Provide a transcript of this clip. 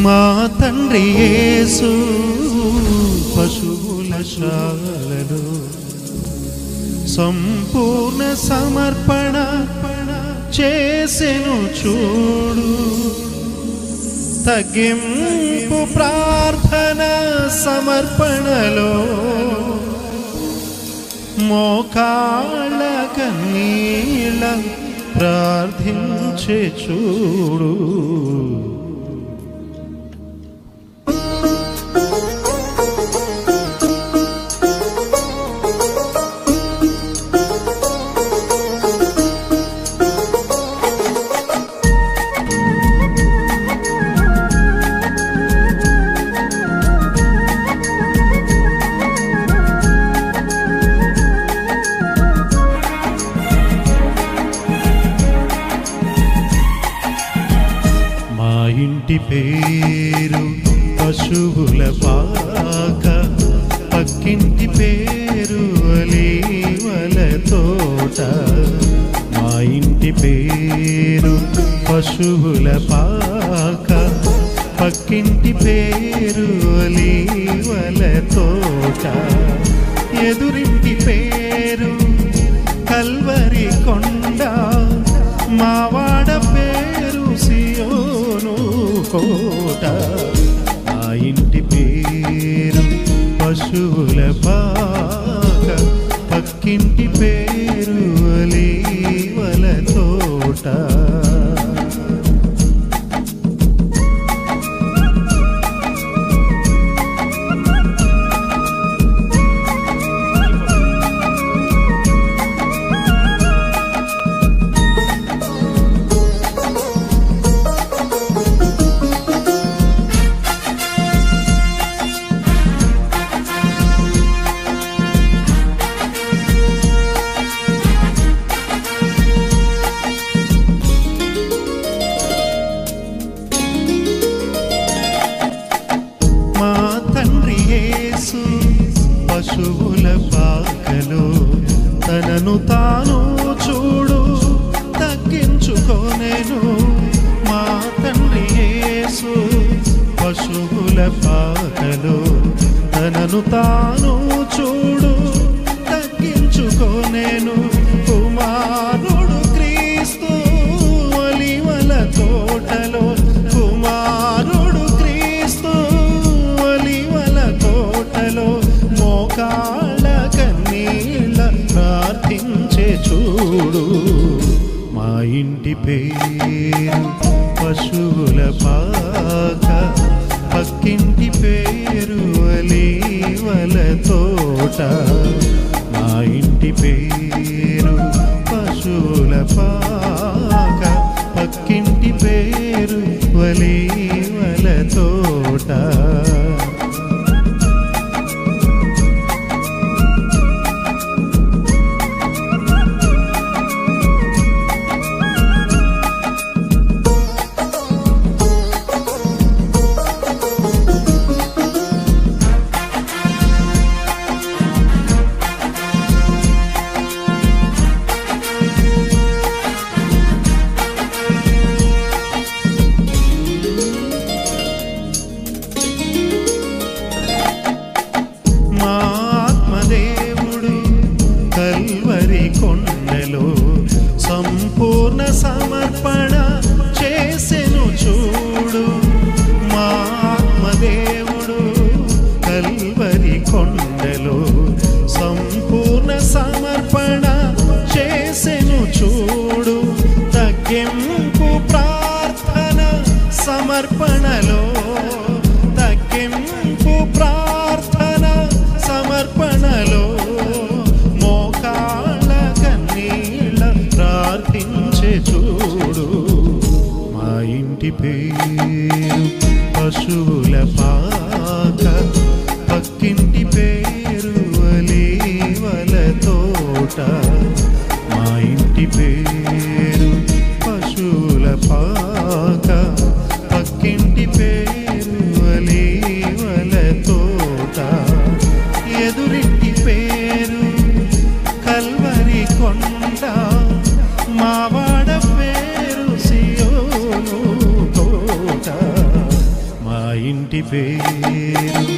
మా తండ్రి యేసు పశువుల శాలలో సంపూర్ణ సమర్పణ చేసెను చూడు. తగ్గింపు ప్రార్థన సమర్పణలో మోకాళ్ళ కన్నీళ్ళ ప్రార్థించే చూడు. ఇంటి పేరు పశువుల పాక, పక్కింటి పేరు అలీవల తోట. మా ఇంటి పేరు పశువుల పాక, పక్కింటి పేరు అలీవల తోట. ఎదురింటి పేరు కల్వరి కొండ, మావాడ పేరు సియోను కోట. ఆ ఇంటి పేరు పశువుల పాక, పక్కింటి పేరు అలీవల తోట. పశువుల పాకలో తనను తాను చూడు, తగ్గించుకోనేను. మా తండ్రి యేసు పశువుల పాకలో తనను తాను చూడు, తగ్గించుకోనేను. కుమారుడు క్రీస్తు ఒలీవల తోటలో, కుమారుడు క్రీస్తు ఒలీవల తోటలో మోకాళ్ళ కన్నీళ్ళ ప్రార్థించే చూడు. మా ఇంటి పేరు పశువుల పాక, పక్కింటి పేరు అలీవల తోట. మా ఇంటి పేరు పశువుల పాక, పక్కింటి పేరు అలీవల తోట. కొండలో సంపూర్ణ సమర్పణ చేసెను చూడు. మా ఆత్మదేవుడు కల్వరి కొండలో సంపూర్ణ సమర్పణ చేసెను చూడు. తగ్గింపు ప్రార్థన సమర్పణలో, తగ్గింపు ప్రార్థన సమర్పణలో ప్రార్థించే చూడు. మా ఇంటి పేరు పశువుల పాక, పక్కింటి పేరు అలీవల తోట. మా ఇంటి పేరు పశువుల పాక, పక్కింటి పేరు అలీవల తోట. ఎదురింటి పేరు కల్వరి కొండ, మావాడ పేరు సియోను ఇంటి పేరు